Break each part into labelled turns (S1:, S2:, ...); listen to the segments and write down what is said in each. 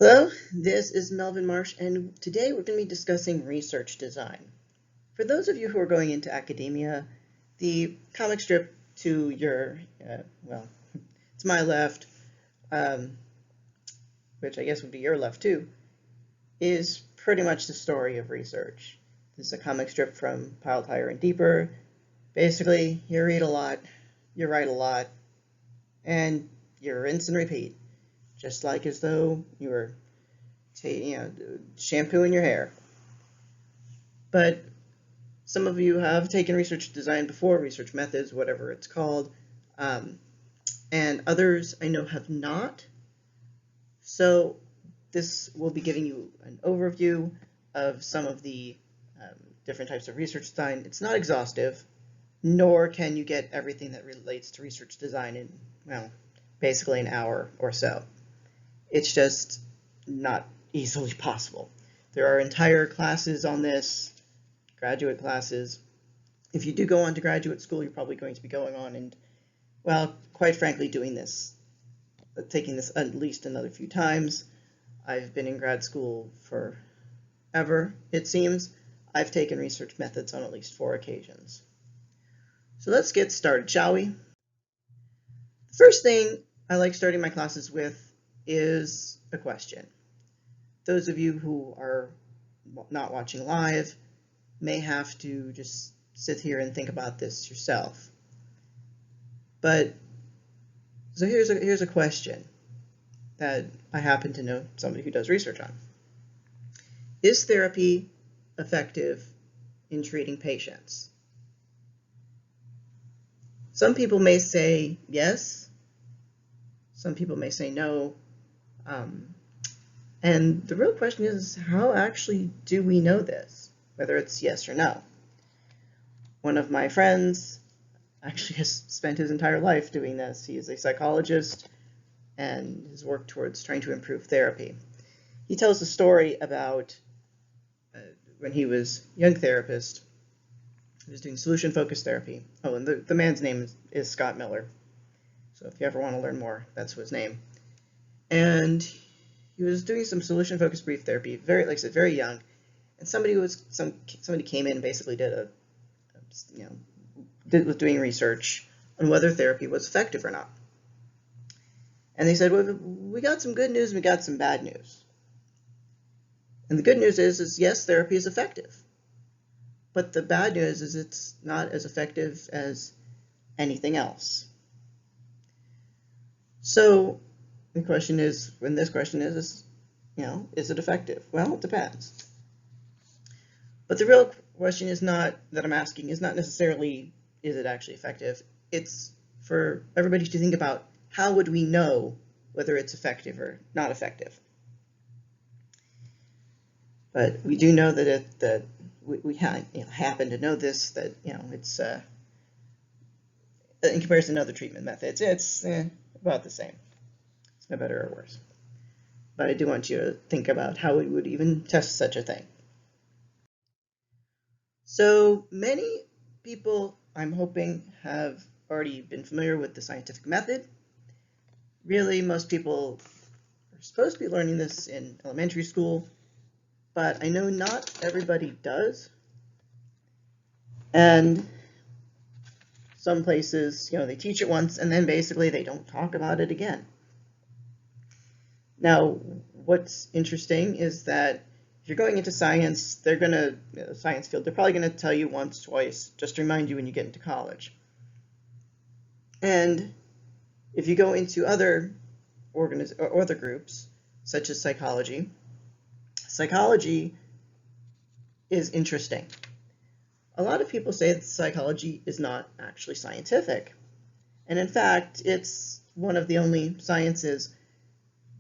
S1: Hello, this is Melvin Marsh, and today we're going to be discussing research design. For those of you who are going into academia, the comic strip to your, well, it's my left, um, which I guess would be your left too, is pretty much the story of research. This is a comic strip from Piled Higher and Deeper. Basically, you read a lot, you write a lot, and you rinse and repeat, just like as though you were, shampooing your hair. But some of you have taken research design before, research methods, whatever it's called, um, and others I know have not. So this will be giving you an overview of some of the different types of research design. It's not exhaustive, nor can you get everything that relates to research design in, well, basically an hour or so. It's just not easily possible. There are entire classes on this, graduate classes. If you do go on to graduate school, you're probably going to be going on and, well, quite frankly, doing this, taking this at least another few times. I've been in grad school forever, it seems. I've taken research methods on at least 4 occasions. So let's get started, shall we? The first thing I like starting my classes with is a question. Those of you who are not watching live may have to just sit here and think about this yourself. But so here's a question that I happen to know somebody who does research on. Is therapy effective in treating patients? Some people may say yes. Some people may say no. And the real question is, how actually do we know this, whether it's yes or no? One of my friends actually has spent his entire life doing this. He is a psychologist and has worked towards trying to improve therapy. He tells a story about when he was a young therapist. He was doing solution-focused therapy. Oh, and the man's name is Scott Miller. So if you ever want to learn more, that's his name. And he was doing some solution-focused brief therapy, very, like I said, very young. And somebody came in and basically was doing research on whether therapy was effective or not. And they said, well, we got some good news and we got some bad news. And the good news is yes, therapy is effective. But the bad news is it's not as effective as anything else. So the question is, is it effective? Well, it depends. But the real question is not that I'm asking is not necessarily, is it actually effective? It's for everybody to think about, how would we know whether it's effective or not effective? But we do know that we happen to know this, that it's in comparison to other treatment methods, it's about the same. It's no better or worse. But I do want you to think about how we would even test such a thing. So many people, I'm hoping, have already been familiar with the scientific method. Really, most people are supposed to be learning this in elementary school, but I know not everybody does. And some places, they teach it once and then basically they don't talk about it again. Now, what's interesting is that if you're going into science, science field, they're probably going to tell you once, twice, just to remind you when you get into college. And if you go into other groups, such as psychology, psychology is interesting. A lot of people say that psychology is not actually scientific. And in fact, it's one of the only sciences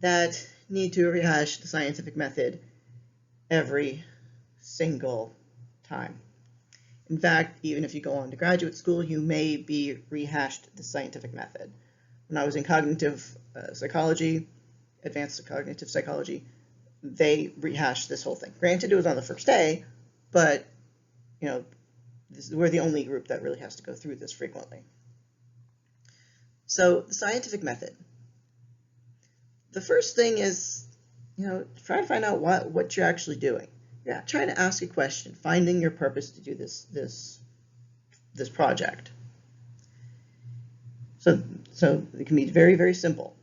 S1: that need to rehash the scientific method every single time. In fact, even if you go on to graduate school, you may be rehashed the scientific method. When I was in cognitive psychology, advanced cognitive psychology, they rehashed this whole thing. Granted, it was on the first day, but we're the only group that really has to go through this frequently. So the scientific method. The first thing is try to find out what you're actually doing. Yeah, trying to ask a question, finding your purpose to do this project. So it can be very, very simple.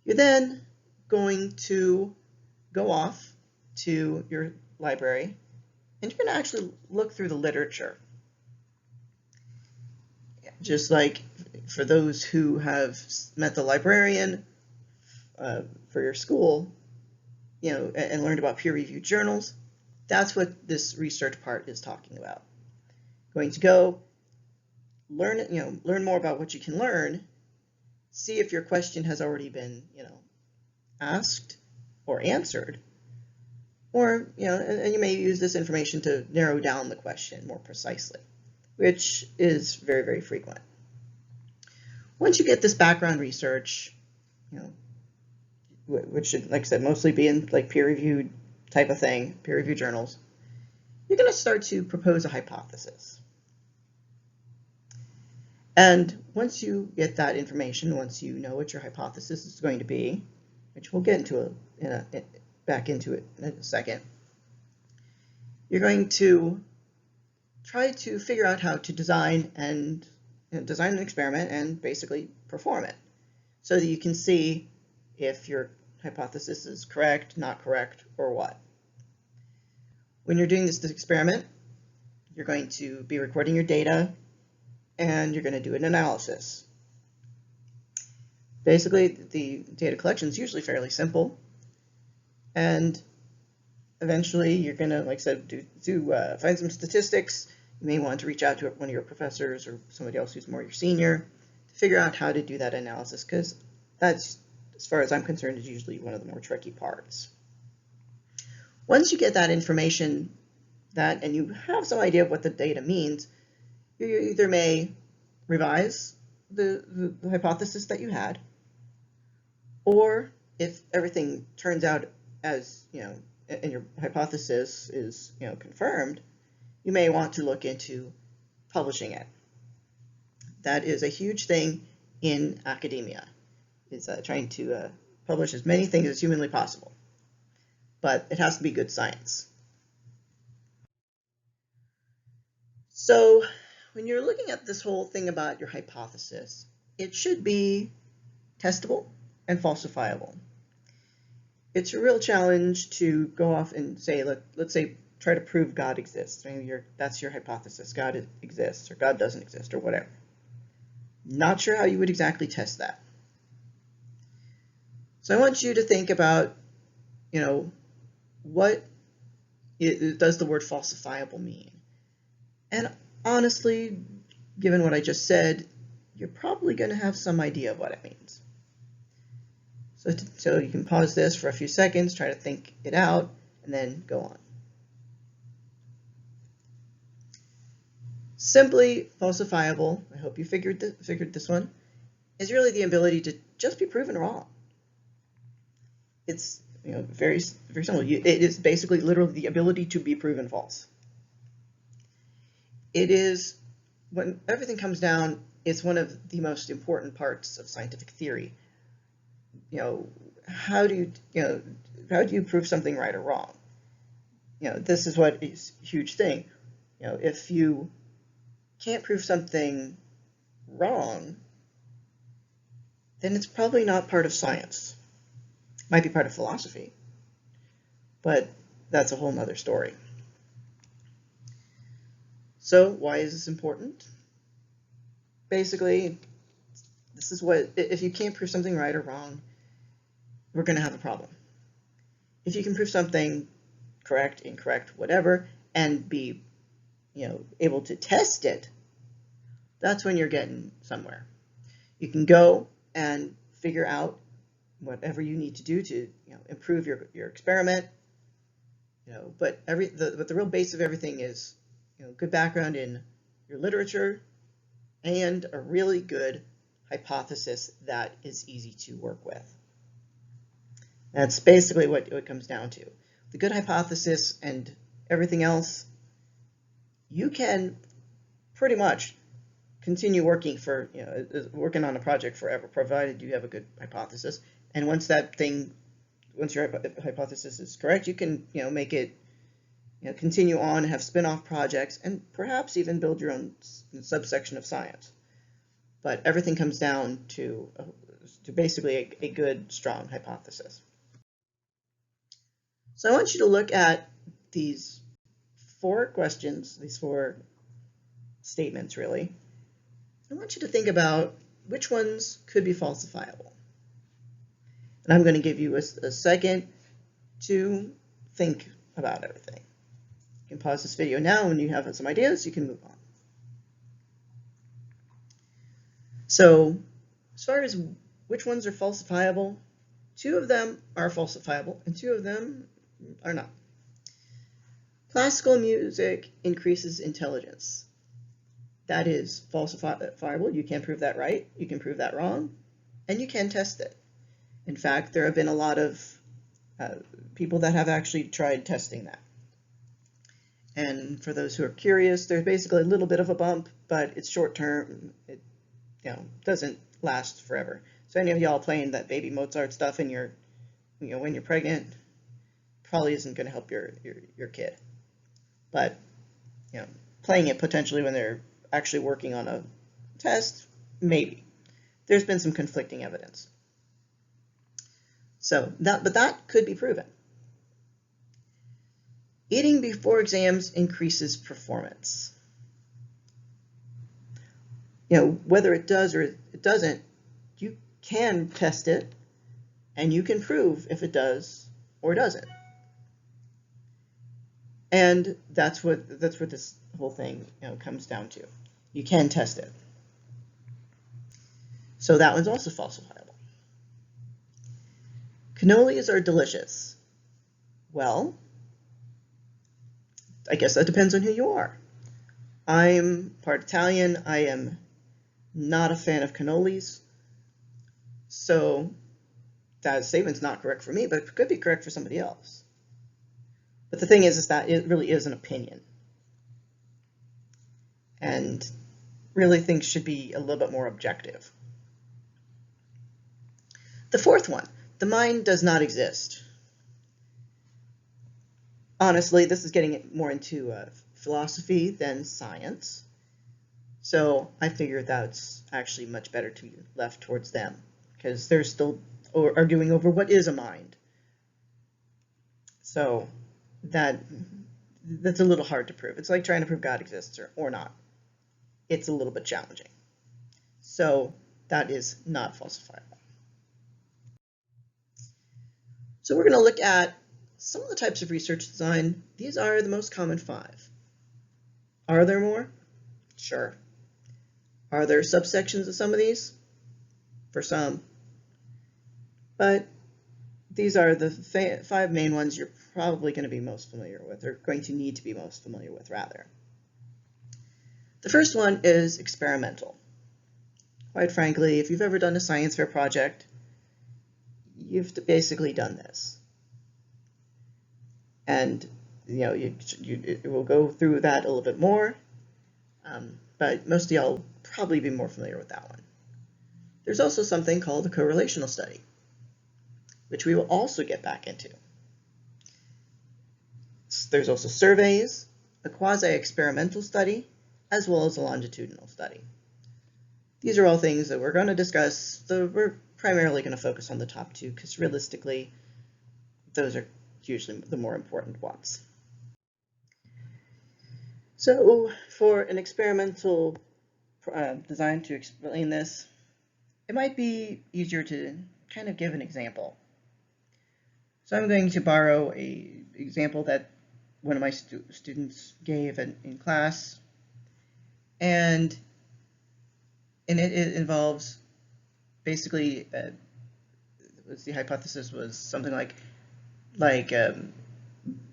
S1: You're then going to go off to your library and you're going to actually look through the literature. Just like for those who have met the librarian for your school, and learned about peer-reviewed journals, that's what this research part is talking about. Going to go learn more about what you can learn, see if your question has already been, asked or answered, or, and you may use this information to narrow down the question more precisely, which is very, very frequent. Once you get this background research, which should, like I said, mostly be in like peer-reviewed type of thing, peer-reviewed journals, you're going to start to propose a hypothesis. And once you get that information, once you know what your hypothesis is going to be, which we'll get into back into it in a second, you're going to try to figure out how to design an experiment and basically perform it so that you can see if your hypothesis is correct, not correct, or what. When you're doing this experiment, you're going to be recording your data and you're going to do an analysis. Basically, the data collection is usually fairly simple, and eventually you're going to, like I said, find some statistics. You may want to reach out to one of your professors or somebody else who's more your senior to figure out how to do that analysis, because that's, as far as I'm concerned, is usually one of the more tricky parts. Once you get that information and you have some idea of what the data means, you either may revise the hypothesis that you had, or if everything turns out as, and your hypothesis is, confirmed, you may want to look into publishing it. That is a huge thing in academia, is trying to publish as many things as humanly possible. But it has to be good science. So when you're looking at this whole thing about your hypothesis, it should be testable and falsifiable. It's a real challenge to go off and say, let's say, try to prove God exists. Maybe that's your hypothesis. God exists, or God doesn't exist, or whatever. Not sure how you would exactly test that. So I want you to think about, what does the word falsifiable mean? And honestly, given what I just said, you're probably going to have some idea of what it means. So you can pause this for a few seconds, try to think it out, and then go on. Simply falsifiable, I hope you figured this one, is really the ability to just be proven wrong. It's very, very simple. It is basically literally the ability to be proven false. It is, when everything comes down, it's one of the most important parts of scientific theory. How do you prove something right or wrong? This is what is a huge thing. If you can't prove something wrong, then it's probably not part of science. It might be part of philosophy, but that's a whole nother story. So why is this important? Basically, this is what, if you can't prove something right or wrong, we're going to have a problem. If you can prove something correct, incorrect, whatever, and be, able to test it, that's when you're getting somewhere. You can go and figure out whatever you need to do to, improve your experiment, but the real base of everything is, good background in your literature and a really good hypothesis that is easy to work with. That's basically what it comes down to. The good hypothesis and everything else, you can pretty much continue working working on a project forever, provided you have a good hypothesis. And once that thing once your hypothesis is correct, you can, make it, continue on, have spin-off projects, and perhaps even build your own subsection of science. But everything comes down to basically a good, strong hypothesis. So I want you to look at these 4 questions, these 4 statements, really. I want you to think about which ones could be falsifiable. And I'm going to give you a second to think about everything. You can pause this video now. When you have some ideas, you can move on. So as far as which ones are falsifiable, 2 of them are falsifiable and 2 of them are not. Classical music increases intelligence. That is falsifiable. You can prove that right, you can prove that wrong, and you can test it. In fact, there have been a lot of people that have actually tried testing that. And for those who are curious, there's basically a little bit of a bump, but it's short term. It doesn't last forever. So any of y'all playing that baby Mozart stuff in your, when you're pregnant, probably isn't going to help your kid. But playing it potentially when they're actually working on a test, maybe. There's been some conflicting evidence. So that could be proven. Eating before exams increases performance. Whether it does or it doesn't, you can test it and you can prove if it does or doesn't. And that's what this whole thing comes down to. You can test it. So that one's also falsifiable. Cannolis are delicious. Well, I guess that depends on who you are. I'm part Italian. I am not a fan of cannolis. So that statement's not correct for me, but it could be correct for somebody else. But the thing is that it really is an opinion. And really things should be a little bit more objective. The 4th one, the mind does not exist. Honestly, this is getting more into philosophy than science. So I figured that's actually much better to be left towards them, because they're still arguing over what is a mind. So that's a little hard to prove. It's like trying to prove God exists or not. It's a little bit challenging. So that is not falsifiable. So we're going to look at some of the types of research design. These are the most common 5. Are there more? Sure. Are there subsections of some of these? For some. But these are the 5 main ones you're probably going to be most familiar with, or going to need to be most familiar with, rather. The first one is experimental. Quite frankly, if you've ever done a science fair project, you've basically done this. And we'll go through that a little bit more, but most of y'all will probably be more familiar with that one. There's also something called a correlational study, which we will also get back into. There's also surveys, a quasi-experimental study, as well as a longitudinal study. These are all things that we're going to discuss, though we're primarily going to focus on the top 2, because realistically, those are usually the more important ones. So for an experimental design to explain this, it might be easier to kind of give an example. So I'm going to borrow an example that one of my students gave in class, and it involves basically, the hypothesis was something like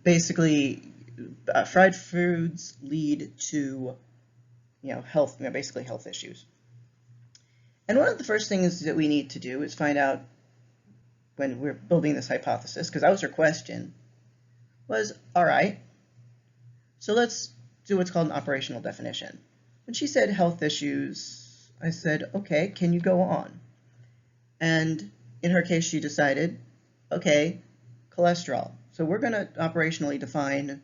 S1: basically fried foods lead to health, basically health issues. And one of the first things that we need to do is find out, when we're building this hypothesis, because that was her question, was, all right, so let's do what's called an operational definition. When she said health issues, I said, okay, can you go on? And in her case, she decided, okay, cholesterol. So we're going to operationally define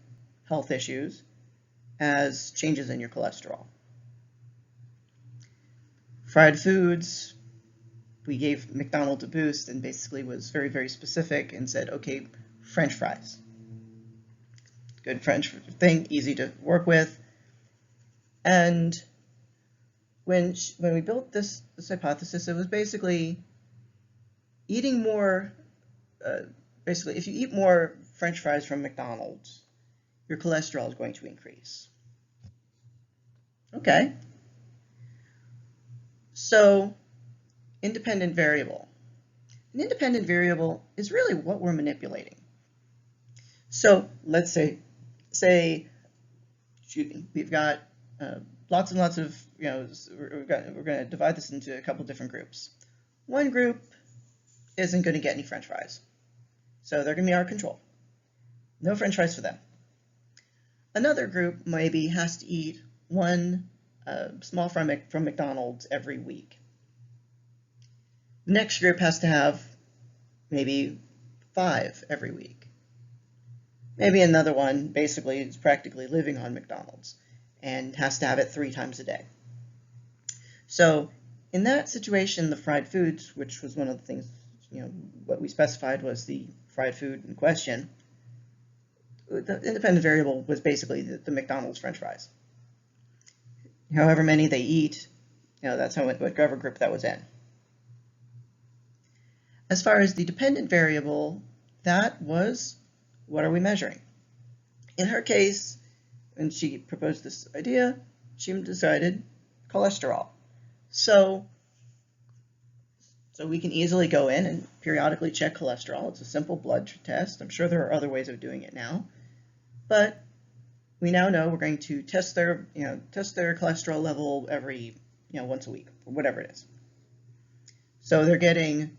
S1: health issues as changes in your cholesterol. Fried foods, we gave McDonald's a boost and basically was very, very specific and said, okay, French fries. Good French thing, easy to work with. And when we built this hypothesis, it was basically eating more, basically if you eat more French fries from McDonald's, your cholesterol is going to increase. Okay. So, independent variable. An independent variable is really what we're manipulating. So, let's say we've got lots and lots of, we're going to divide this into a couple different groups. One group isn't going to get any French fries. So they're going to be our control. No French fries for them. Another group maybe has to eat one small fry from McDonald's every week. The next group has to have maybe 5 every week. Maybe another one basically is practically living on McDonald's and has to have it 3 times a day. So in that situation, the fried foods, which was one of the things, what we specified was the fried food in question, the independent variable was basically the McDonald's French fries. However many they eat, that's whatever group that was in. As far as the dependent variable, that was, what are we measuring? In her case, when she proposed this idea, she decided cholesterol. So we can easily go in and periodically check cholesterol. It's a simple blood test. I'm sure there are other ways of doing it now, but we now know we're going to test their cholesterol level every, once a week or whatever it is. So they're getting,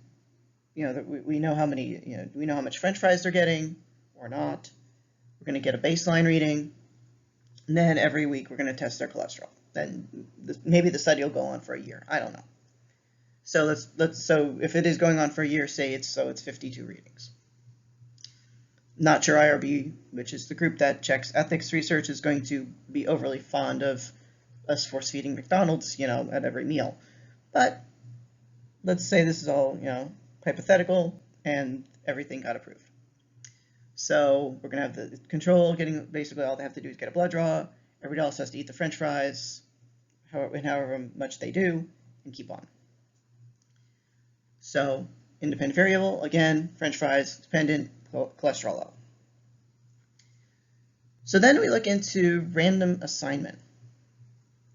S1: we know how many, we know how much French fries they're getting or not. We're going to get a baseline reading, and then every week we're going to test their cholesterol. Then maybe the study will go on for a year. I don't know. So so if it is going on for a year, say it's 52 readings. Not sure IRB, which is the group that checks ethics research, is going to be overly fond of us force feeding McDonald's, at every meal. But let's say this is all, hypothetical and everything got approved. So we're going to have the control getting, basically all they have to do is get a blood draw. Everybody else has to eat the French fries, however much they do, and keep on. So independent variable, again, French fries, dependent, cholesterol level. So then we look into random assignment.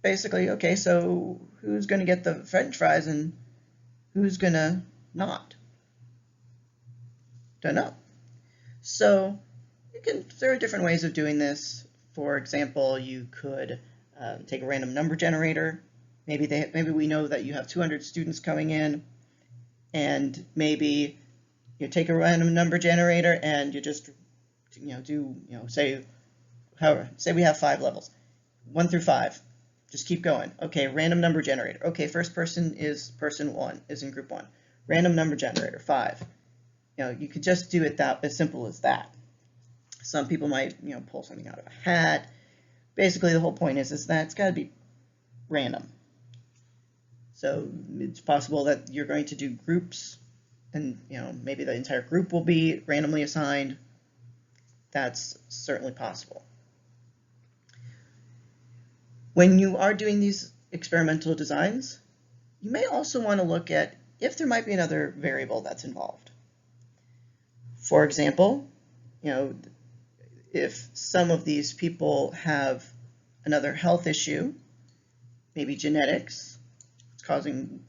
S1: Basically, okay, so who's going to get the French fries and who's going to not? Don't know. So there are different ways of doing this. For example, you could take a random number generator. Maybe we know that you have 200 students coming in, and maybe you take a random number generator and you just say we have 5 levels, 1 through 5. Just keep going. Okay, random number generator. Okay, first person is person 1 is in group 1. Random number generator 5. You could just do it as simple as that. Some people might, pull something out of a hat. Basically, the whole point is that it's got to be random. So it's possible that you're going to do groups, and maybe the entire group will be randomly assigned. That's certainly possible. When you are doing these experimental designs, you may also want to look at if there might be another variable that's involved. For example, if some of these people have another health issue, maybe genetics, it's causing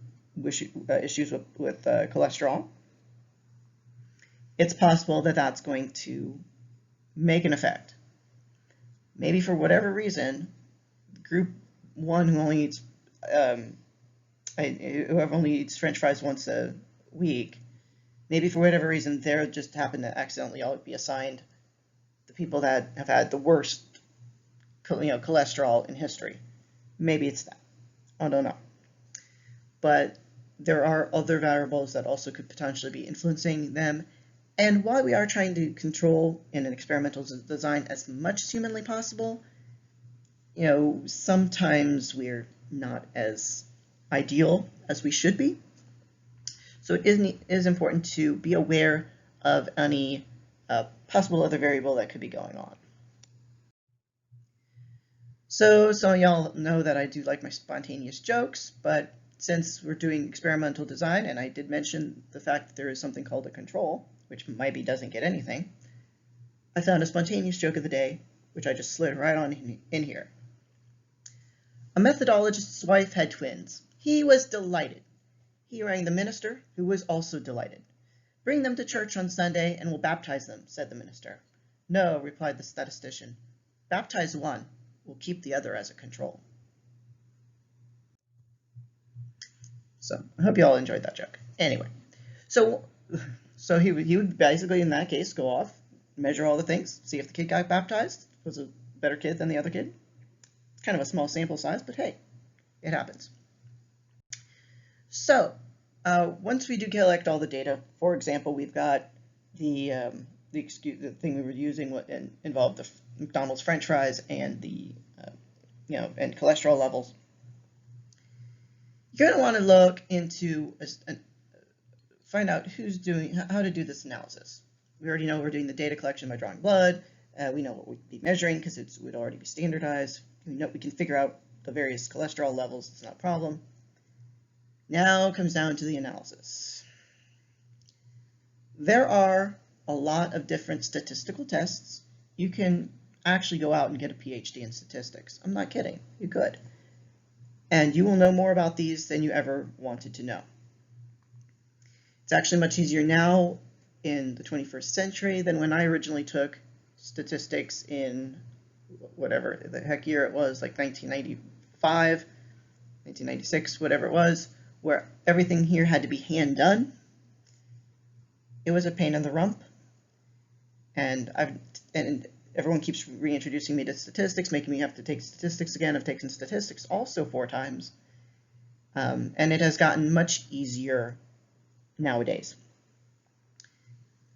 S1: issues with cholesterol, it's possible that that's going to make an effect. Maybe for whatever reason, group 1 who only eats whoever only eats French fries once a week, maybe for whatever reason, they just happen to accidentally all be assigned the people that have had the worst, cholesterol in history. Maybe it's that. I don't know. But there are other variables that also could potentially be influencing them, And while we are trying to control in an experimental design as much as humanly possible, sometimes we're not as ideal as we should be. So it is important to be aware of any possible other variable that could be going on. So some of y'all know that I do like my spontaneous jokes, but since we're doing experimental design, and I did mention the fact that there is something called a control, which maybe doesn't get anything, I found a spontaneous joke of the day, which I just slid right on in here. A methodologist's wife had twins. He was delighted. He rang the minister, who was also delighted. "Bring them to church on Sunday and we'll baptize them," said the minister. "No," replied the statistician. "Baptize one. We'll keep the other as a control." So I hope you all enjoyed that joke. Anyway, so he would basically in that case go off, measure all the things, see if the kid got baptized, was a better kid than the other kid. Kind of a small sample size, but hey, it happens. So once we do collect all the data, for example, we've got the thing we were using involved the McDonald's French fries and the and cholesterol levels. You're going to want to look into find out how to do this analysis. We already know we're doing the data collection by drawing blood. We know what we'd be measuring because it would already be standardized. We know we can figure out the various cholesterol levels. It's not a problem. Now it comes down to the analysis. There are a lot of different statistical tests. You can actually go out and get a PhD in statistics. I'm not kidding. You could. And you will know more about these than you ever wanted to know. It's actually much easier now in the 21st century than when I originally took statistics in whatever the heck year it was, like 1995, 1996, whatever it was, where everything here had to be hand done. It was a pain in the rump, and everyone keeps reintroducing me to statistics, making me have to take statistics again. I've taken statistics also 4 times, and it has gotten much easier nowadays.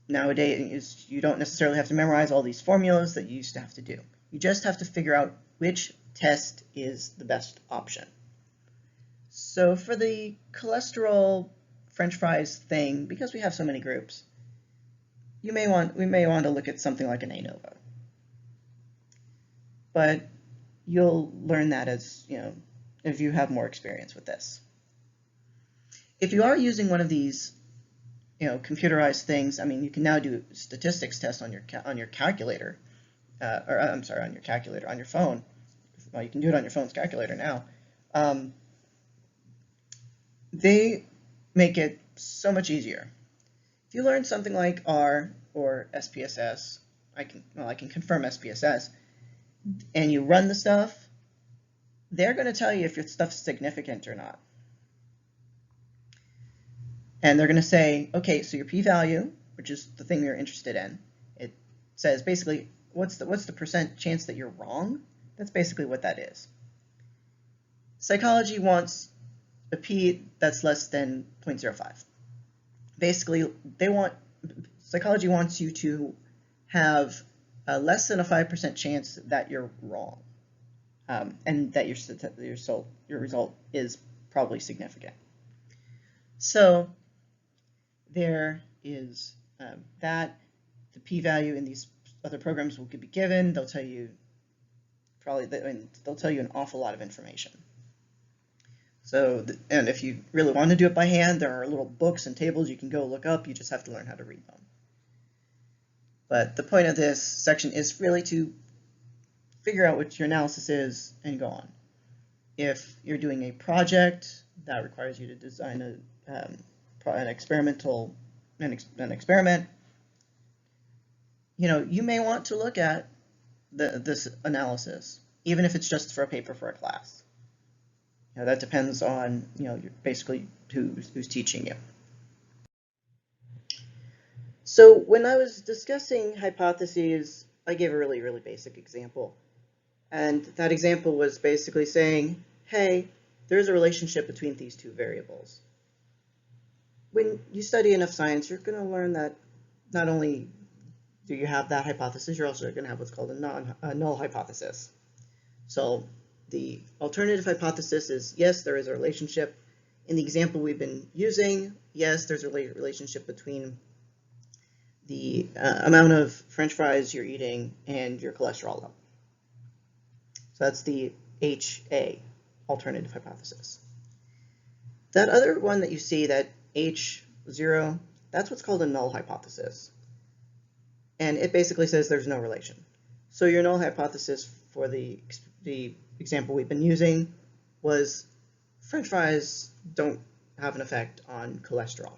S1: Nowadays, you don't necessarily have to memorize all these formulas that you used to have to do. You just have to figure out which test is the best option. So for the cholesterol French fries thing, because we have so many groups, we may want to look at something like an ANOVA. But you'll learn that as, if you have more experience with this. If you are using one of these, computerized things, I mean, you can now do statistics tests on your calculator, on your phone. Well, you can do it on your phone's calculator now. They make it so much easier. If you learn something like R or SPSS, I can confirm SPSS, and you run the stuff, they're going to tell you if your stuff's significant or not. And they're going to say, okay, so your p-value, which is the thing you're interested in, it says basically what's the percent chance that you're wrong. That's basically what that is. Psychology wants a p that's less than 0.05. Basically, psychology wants you to have less than a 5% chance that you're wrong, and that your result is probably significant. So there is that. The p-value in these other programs will be given. They'll tell you they'll tell you an awful lot of information. So, and if you really want to do it by hand, there are little books and tables you can go look up. You just have to learn how to read them. But the point of this section is really to figure out what your analysis is and go on. If you're doing a project that requires you to design an experiment, you may want to look at this analysis, even if it's just for a paper for a class. That depends on basically who's teaching you. So when I was discussing hypotheses, I gave a really, really basic example. And that example was basically saying, hey, there's a relationship between these 2 variables. When you study enough science, you're going to learn that not only do you have that hypothesis, you're also going to have what's called a null hypothesis. So the alternative hypothesis is, yes, there is a relationship. In the example we've been using, yes, there's a relationship between the amount of French fries you're eating and your cholesterol level. So that's the HA, alternative hypothesis. That other one that you see, that H0, that's what's called a null hypothesis. And it basically says there's no relation. So your null hypothesis for the example we've been using was French fries don't have an effect on cholesterol.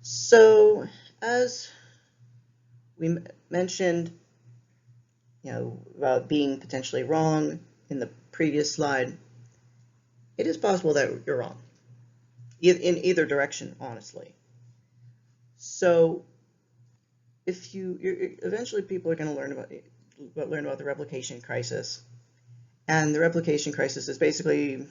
S1: So as we mentioned, about being potentially wrong in the previous slide, it is possible that you're wrong in either direction, honestly. So if eventually people are going to learn about the replication crisis. And the replication crisis is basically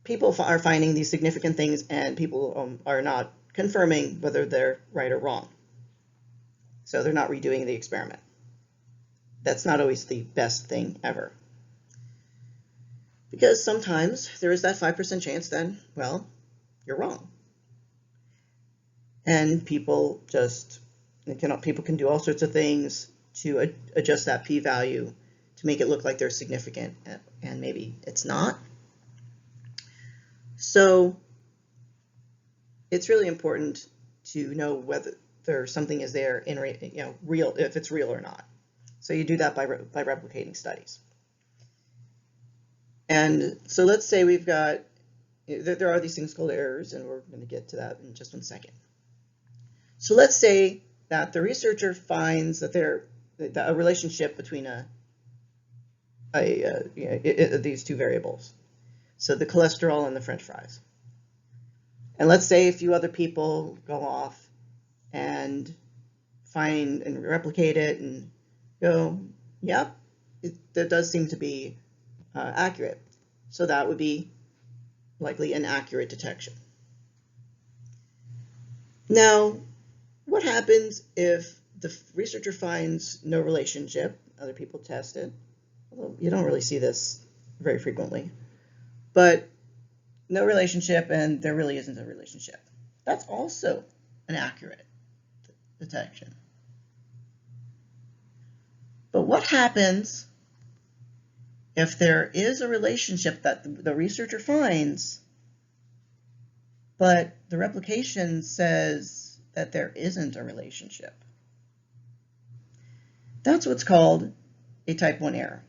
S1: people are finding these significant things and people are not confirming whether they're right or wrong. So they're not redoing the experiment. That's not always the best thing ever. Because sometimes there is that 5% chance that, well, you're wrong. And people can do all sorts of things to adjust that p-value to make it look like they're significant, and maybe it's not. So it's really important to know whether something is there in real, if it's real or not. So you do that by replicating studies. And so let's say we've got, there are these things called errors, and we're going to get to that in just 1 second. So let's say that the researcher finds that a relationship between these two variables, so the cholesterol and the French fries. And let's say a few other people go off and find and replicate it and go, yep, that does seem to be accurate. So that would be likely an accurate detection. Now, what happens if the researcher finds no relationship? Other people test it. Although you don't really see this very frequently. But no relationship, and there really isn't a relationship. That's also an accurate detection. But what happens if there is a relationship that the researcher finds, but the replication says that there isn't a relationship? That's what's called a type 1 error,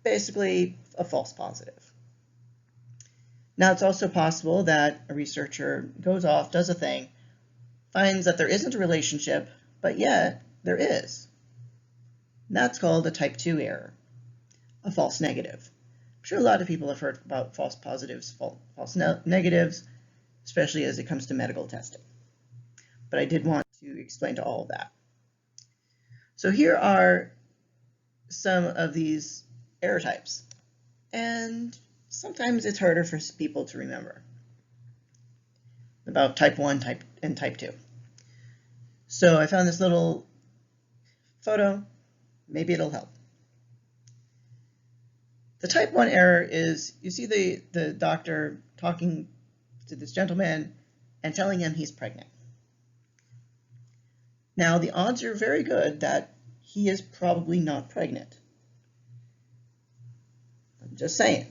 S1: basically a false positive. Now, it's also possible that a researcher goes off, does a thing, finds that there isn't a relationship, but yet there is. And that's called a type 2 error, a false negative. I'm sure a lot of people have heard about false positives, false negatives, especially as it comes to medical testing. But I did want to explain to all of that. So here are some of these error types. And sometimes it's harder for people to remember about type 1 and type 2. So I found this little photo. Maybe it'll help. The type 1 error is, you see the doctor talking to this gentleman and telling him he's pregnant. Now, the odds are very good that he is probably not pregnant. I'm just saying.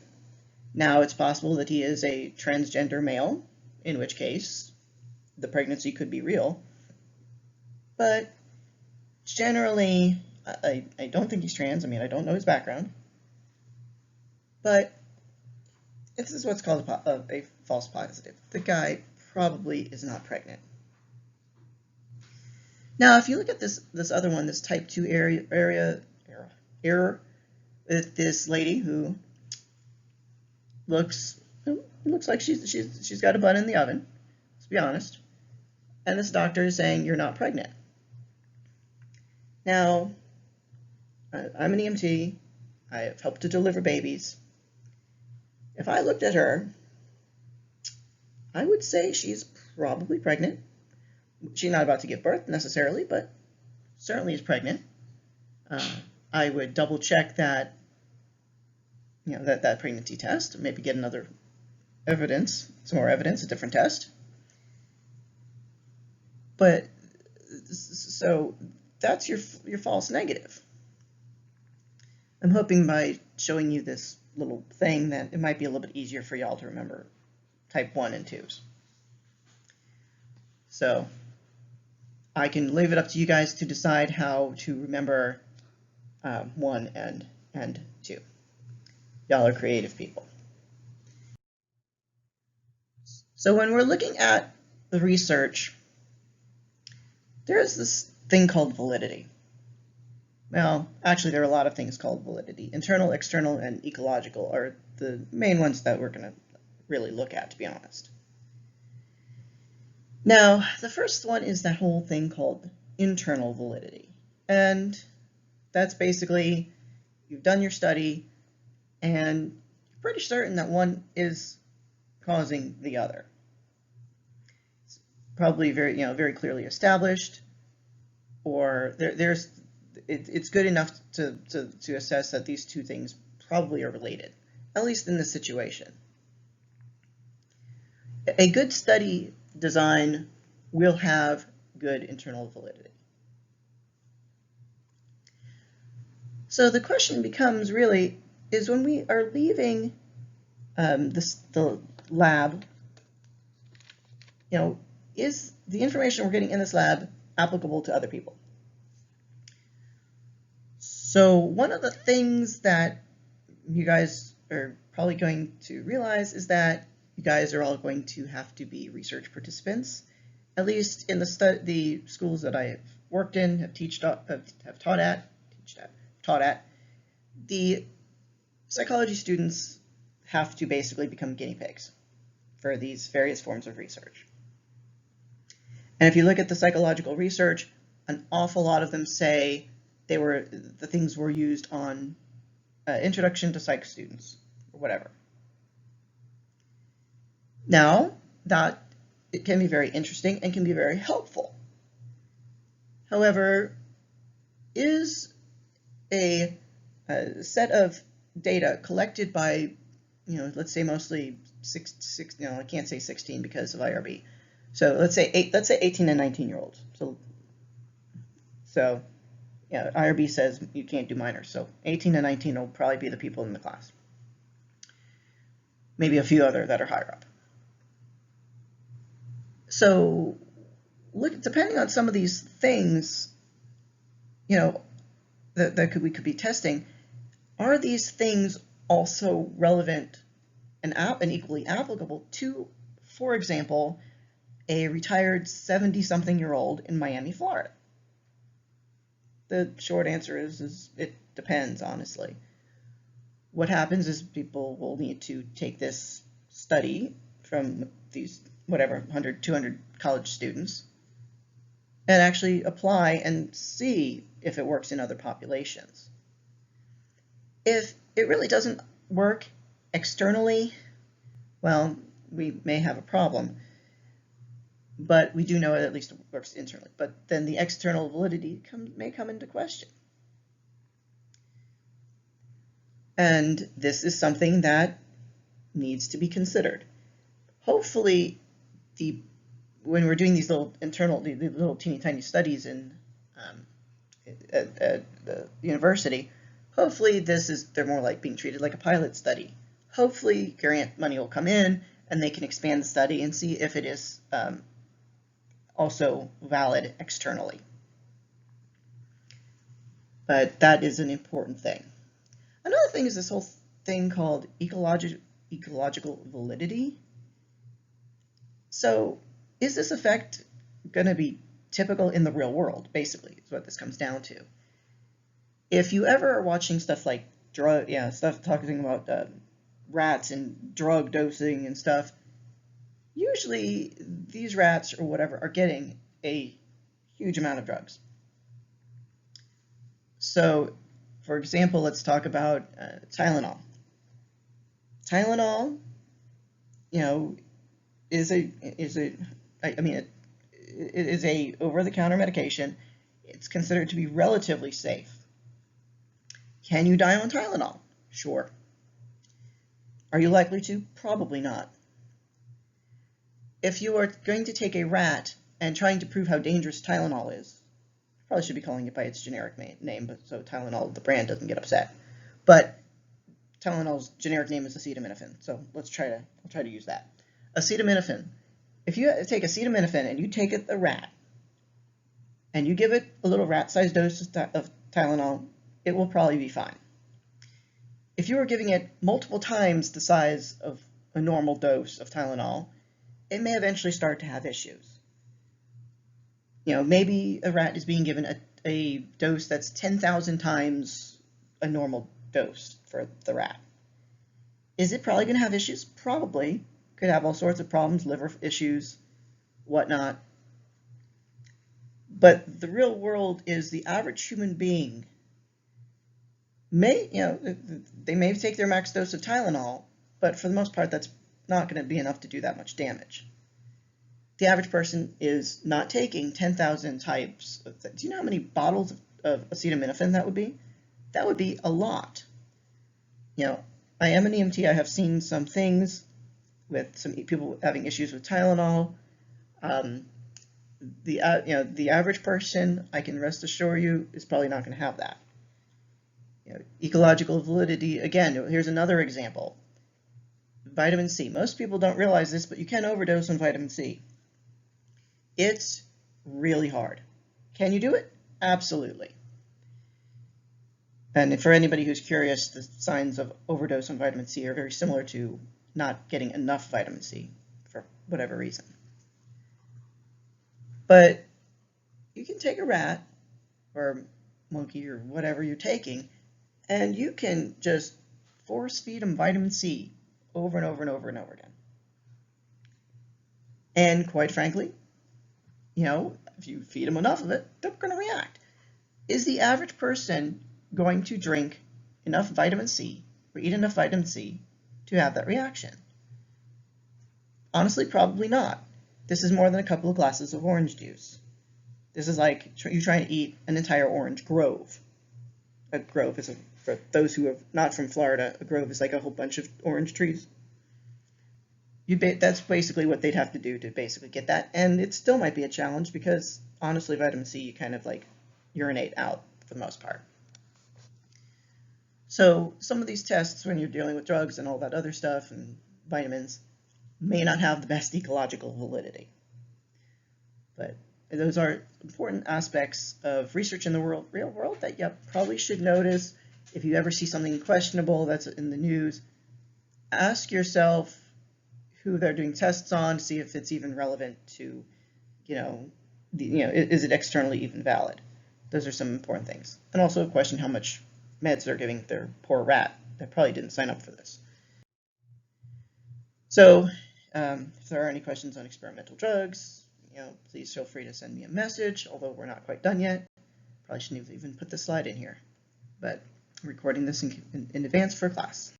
S1: Now, it's possible that he is a transgender male, in which case the pregnancy could be real. But generally, I don't think he's trans. I mean, I don't know his background. But this is what's called a false positive. The guy probably is not pregnant. Now, if you look at this other one, this type 2 error with this lady who looks like she's got a bun in the oven, let's be honest, and this doctor is saying you're not pregnant. Now, I'm an EMT. I have helped to deliver babies. If I looked at her, I would say she's probably pregnant. She's not about to give birth necessarily, but certainly is pregnant. I would double check that, that pregnancy test, maybe get another evidence, some more evidence, a different test. But so that's your false negative. I'm hoping by showing you this little thing that it might be a little bit easier for y'all to remember type 1 and 2s. So I can leave it up to you guys to decide how to remember 1 and 2. Y'all are creative people. So when we're looking at the research, there's this thing called validity. Well, actually, there are a lot of things called validity. Internal, external, and ecological are the main ones that we're going to really look at, to be honest. Now, the first one is that whole thing called internal validity. And that's basically, you've done your study, and you're pretty certain that one is causing the other. It's probably very clearly established, or it's good enough to assess that these two things probably are related, at least in this situation. A good study design will have good internal validity. So the question becomes really, is when we are leaving the lab, is the information we're getting in this lab applicable to other people? So one of the things that you guys are probably going to realize is that you guys are all going to have to be research participants, at least in the schools that I have worked in, have taught at. The psychology students have to basically become guinea pigs for these various forms of research. And if you look at the psychological research, an awful lot of them say the things were used on introduction to psych students or whatever. Now, that it can be very interesting and can be very helpful. However, is a set of data collected by, let's say mostly I can't say 16 because of IRB. So let's say 18 and 19-year-olds. So IRB says you can't do minors. So 18 and 19 will probably be the people in the class. Maybe a few other that are higher up. So depending on some of these things, that we could be testing, are these things also relevant and equally applicable to, for example, a retired 70-something-year-old in Miami, Florida? The short answer is it depends, honestly. What happens is people will need to take this study from these 100, 200 college students and actually apply and see if it works in other populations. If it really doesn't work externally, well, we may have a problem. But we do know it at least works internally. But then the external validity may come into question. And this is something that needs to be considered. Hopefully, when we're doing these little little teeny tiny studies at the university, hopefully they're more like being treated like a pilot study. Hopefully grant money will come in and they can expand the study and see if it is also valid externally. But that is an important thing. Another thing is this whole thing called ecological validity. So is this effect going to be typical in the real world, basically, is what this comes down to. If you ever are watching stuff like stuff talking about rats and drug dosing and stuff, usually these rats or whatever are getting a huge amount of drugs. So, for example, let's talk about Tylenol. Tylenol, it is a over-the-counter medication. It's considered to be relatively safe. Can you die on Tylenol? Sure. Are you likely to? Probably not. If you are going to take a rat and trying to prove how dangerous Tylenol is, I probably should be calling it by its generic name, but so Tylenol, the brand, doesn't get upset. But Tylenol's generic name is acetaminophen, so I'll try to use that. Acetaminophen. If you take acetaminophen and you take a rat and you give it a little rat-sized dose of Tylenol, it will probably be fine. If you are giving it multiple times the size of a normal dose of Tylenol, it may eventually start to have issues. Maybe a rat is being given a dose that's 10,000 times a normal dose for the rat. Is it probably going to have issues? Probably. Could have all sorts of problems, liver issues, whatnot. But the real world is the average human being they may take their max dose of Tylenol, but for the most part, that's not going to be enough to do that much damage. The average person is not taking 10,000 types. Do you know how many bottles of acetaminophen that would be? That would be a lot. I am an EMT. I have seen some things with some people having issues with Tylenol. The average person, I can rest assure you, is probably not going to have that. Ecological validity, again, here's another example. Vitamin C. Most people don't realize this, but you can overdose on vitamin C. It's really hard. Can you do it? Absolutely. And for anybody who's curious, the signs of overdose on vitamin C are very similar to not getting enough vitamin C for whatever reason. But you can take a rat or monkey or whatever you're taking, and you can just force feed them vitamin C over and over and over and over again. And quite frankly, if you feed them enough of it, they're going to react. Is the average person going to drink enough vitamin C or eat enough vitamin C to have that reaction? Honestly, probably not. This is more than a couple of glasses of orange juice. This is like you trying to eat an entire orange grove. A grove is, for those who are not from Florida, a grove is like a whole bunch of orange trees. That's basically what they'd have to do to basically get that, and it still might be a challenge because honestly, vitamin C you kind of like urinate out for the most part. So some of these tests, when you're dealing with drugs and all that other stuff and vitamins, may not have the best ecological validity. But those are important aspects of research in the real world that you probably should notice. If you ever see something questionable that's in the news, ask yourself who they're doing tests on, see if it's even relevant to, is it externally even valid? Those are some important things. And also question how much meds they're giving their poor rat that probably didn't sign up for this. So if there are any questions on experimental drugs, please feel free to send me a message, although we're not quite done yet. Probably shouldn't have even put the slide in here, but I'm recording this in advance for class.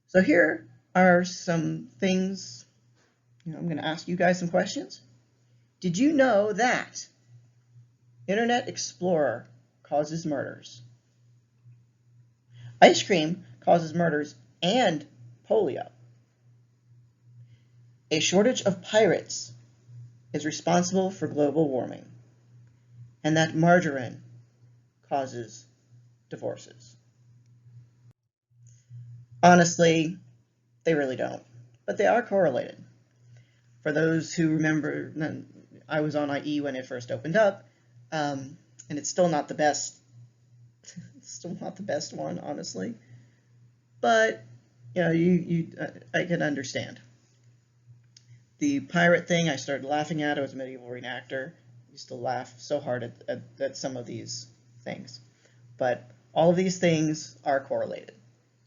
S1: So here are some things, I'm going to ask you guys some questions. Did you know that Internet Explorer causes murders? Ice cream causes murders and polio. A shortage of pirates is responsible for global warming, and that margarine causes divorces. Honestly, they really don't, but they are correlated. For those who remember, I was on IE when it first opened up, and it's still not the best. It's still not the best one, honestly. But I can understand. The pirate thing, I started laughing at. I was a medieval reenactor. I used to laugh so hard at some of these things. But all of these things are correlated,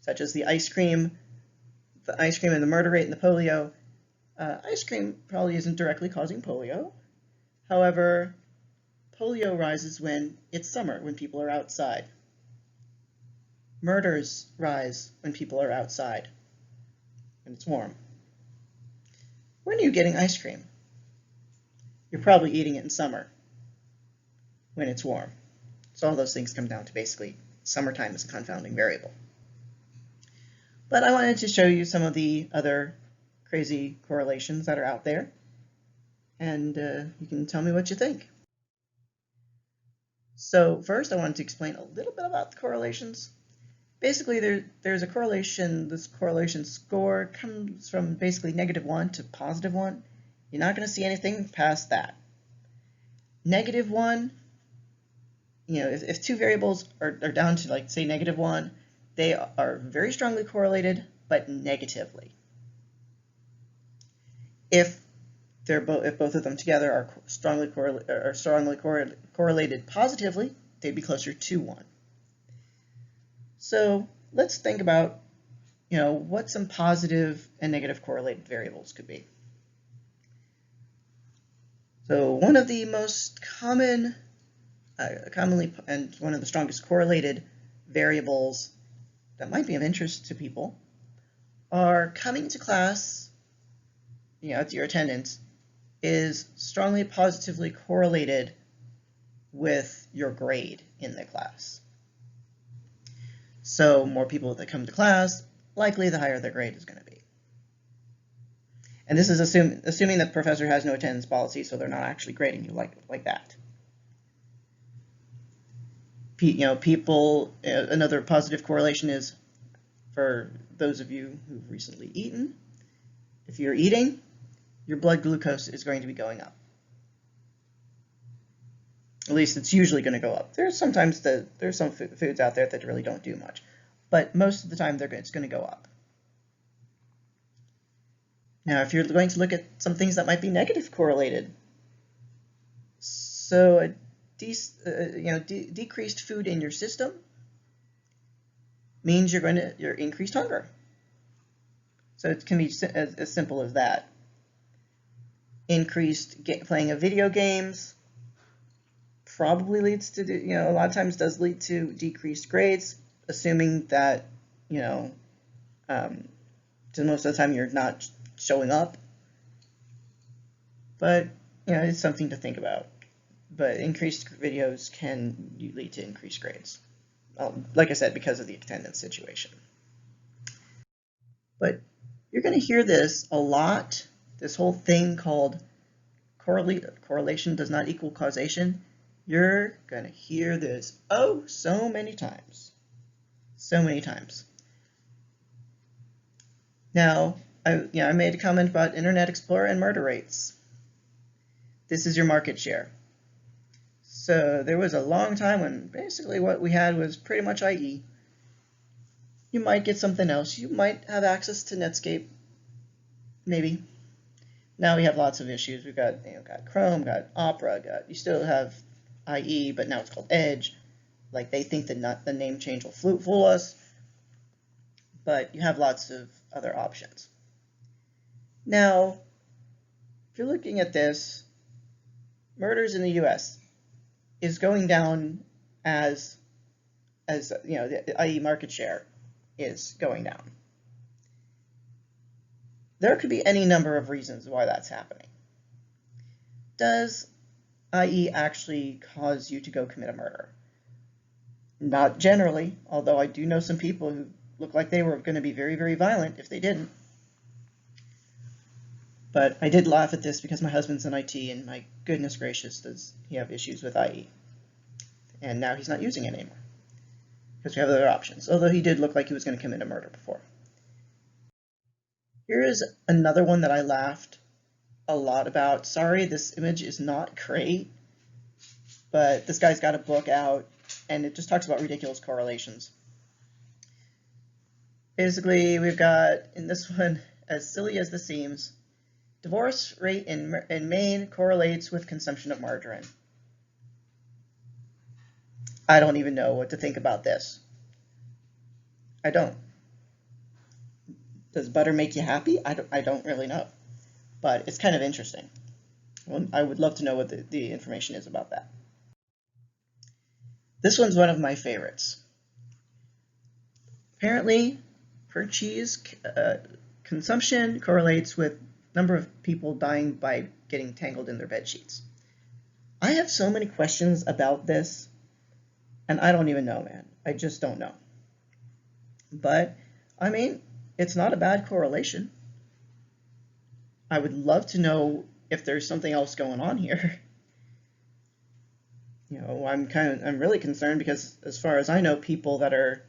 S1: such as the ice cream and the murder rate and the polio. Ice cream probably isn't directly causing polio. However, polio rises when it's summer, when people are outside. Murders rise when people are outside, when it's warm. When are you getting ice cream? you're probably eating it in summer when it's warm. So all those things come down to basically summertime as a confounding variable. But I wanted to show you some of the other crazy correlations that are out there, and you can tell me what you think. So first I wanted to explain a little bit about the correlations. Basically there's a correlation. This correlation score comes from basically -1 to +1. You're not going to see anything past that. -1, if two variables are down to, like, say, -1, they are very strongly correlated, but negatively. If both of them together are strongly correlated positively, they'd be closer to 1. So let's think about, what some positive and negative correlated variables could be. So one of the most commonly and one of the strongest correlated variables that might be of interest to people are coming to class, your attendance is strongly positively correlated with your grade in the class. So more people that come to class, likely the higher their grade is going to be. And this is assuming the professor has no attendance policy, so they're not actually grading you like that. Another positive correlation is, for those of you who've recently eaten, if you're eating, your blood glucose is going to be going up. At least it's usually going to go up. There's some foods out there that really don't do much, but most of the time it's going to go up. Now, if you're going to look at some things that might be negative correlated, so decreased food in your system means you're increased hunger. So it can be as simple as that. Increased playing of video games probably leads to, a lot of times does lead to decreased grades, assuming that, most of the time you're not showing up. But, it's something to think about. But increased videos can lead to increased grades. Like I said, because of the attendance situation. But you're going to hear this a lot, this whole thing called correlation does not equal causation. You're going to hear this so many times. So many times. Now, I made a comment about Internet Explorer and murder rates. This is your market share. So there was a long time when basically what we had was pretty much IE. You might get something else. You might have access to Netscape, maybe. Now we have lots of issues. We've got Chrome, got Opera, you still have IE, but now it's called Edge. Like, they think that the name change will fool us, but you have lots of other options. Now, if you're looking at this, murders in the U.S. is going down as the IE market share is going down. There could be any number of reasons why that's happening. Does IE actually cause you to go commit a murder? Not generally, although I do know some people who look like they were going to be very, very violent if they didn't. But I did laugh at this because my husband's in IT, and my goodness gracious, does he have issues with IE. And now he's not using it anymore because we have other options, although he did look like he was going to commit a murder before. Here is another one that I laughed a lot about. Sorry, this image is not great, but this guy's got a book out, and it just talks about ridiculous correlations. Basically, we've got, in this one, as silly as this seems, divorce rate in Maine correlates with consumption of margarine. I don't even know what to think about this. I don't. Does butter make you happy? I don't really know. But it's kind of interesting. Well, I would love to know what the information is about that. This one's one of my favorites. Apparently, per cheese consumption correlates with number of people dying by getting tangled in their bed sheets. I have so many questions about this, and I don't even know, man. I just don't know. But, I mean, it's not a bad correlation. I would love to know if there's something else going on here. I'm really concerned because, as far as I know, people that are,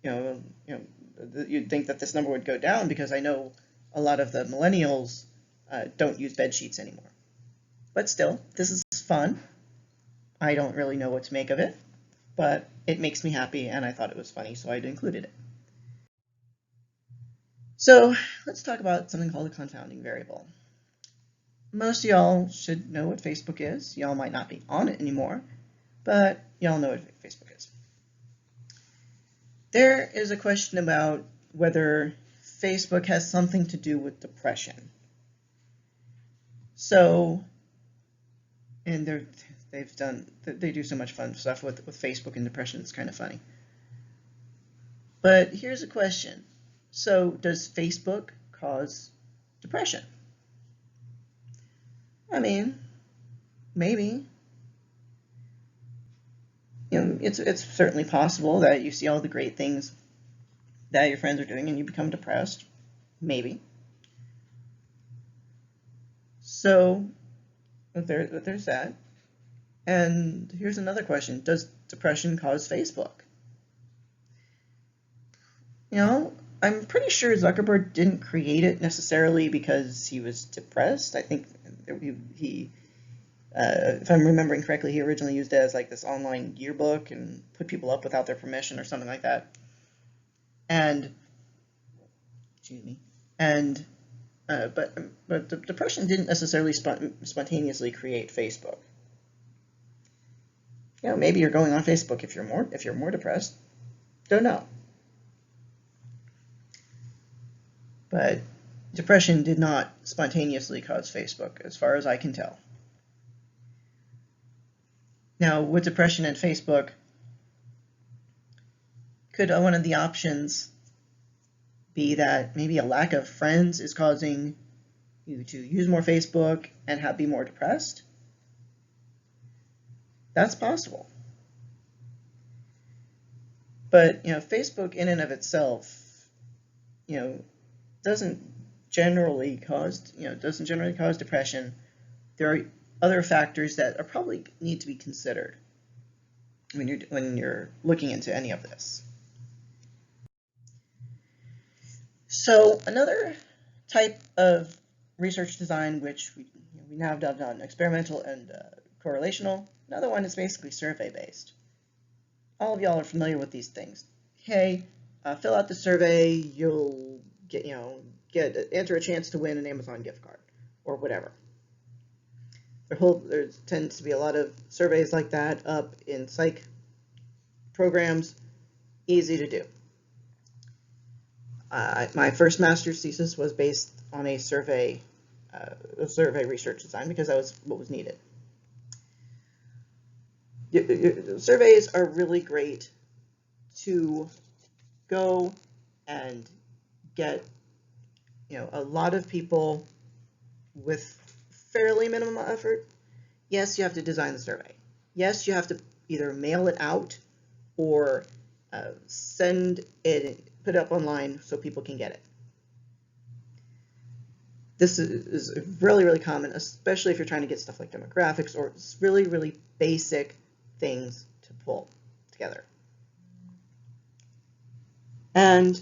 S1: you'd think that this number would go down because I know a lot of the millennials don't use bed sheets anymore. But still, this is fun. I don't really know what to make of it, but it makes me happy, and I thought it was funny, so I'd included it. So let's talk about something called a confounding variable. Most of y'all should know what Facebook is. Y'all might not be on it anymore, but y'all know what Facebook is. There is a question about whether Facebook has something to do with depression. So, and they do so much fun stuff with Facebook and depression. It's kind of funny. But here's a question. So, does Facebook cause depression? I mean, maybe. It's certainly possible that you see all the great things that your friends are doing and you become depressed. Maybe. So, there's that. And here's another question. Does depression cause Facebook? I'm pretty sure Zuckerberg didn't create it necessarily because he was depressed. I think he if I'm remembering correctly, he originally used it as like this online yearbook and put people up without their permission or something like that. And, excuse me, and but the depression didn't necessarily spontaneously create Facebook. Maybe you're going on Facebook if you're more depressed. Don't know. But depression did not spontaneously cause Facebook, as far as I can tell. Now, with depression and Facebook, could one of the options be that maybe a lack of friends is causing you to use more Facebook and be more depressed? That's possible. But, Facebook in and of itself, doesn't generally cause depression. There are other factors that are probably need to be considered when you're looking into any of this. So another type of research design, which we now have done experimental and correlational. Another one is basically survey-based. All of y'all are familiar with these things. Hey, fill out the survey, you'll enter a chance to win an Amazon gift card or whatever. There tends to be a lot of surveys like that up in psych programs. Easy to do. My first master's thesis was based on a survey research design because that was what was needed. Surveys are really great to go and get a lot of people with fairly minimum effort. Yes, you have to design the survey. Yes, you have to either mail it out or send it, put it up online so people can get it. This is really, really common, especially if you're trying to get stuff like demographics or really, really basic things to pull together. And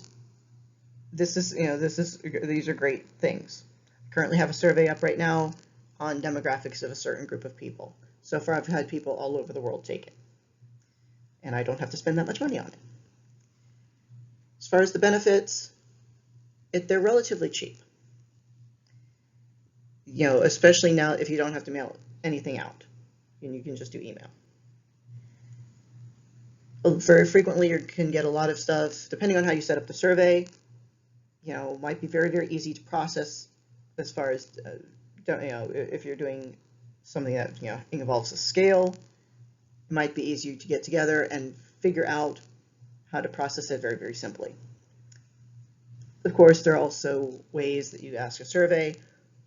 S1: these are great things. I currently have a survey up right now on demographics of a certain group of people. So far, I've had people all over the world take it. And I don't have to spend that much money on it. As far as the benefits, they're relatively cheap. Especially now if you don't have to mail anything out and you can just do email. Very frequently you can get a lot of stuff, depending on how you set up the survey, might be very, very easy to process as far as, if you're doing something that, involves a scale, it might be easier to get together and figure out how to process it very, very simply. Of course, there are also ways that you ask a survey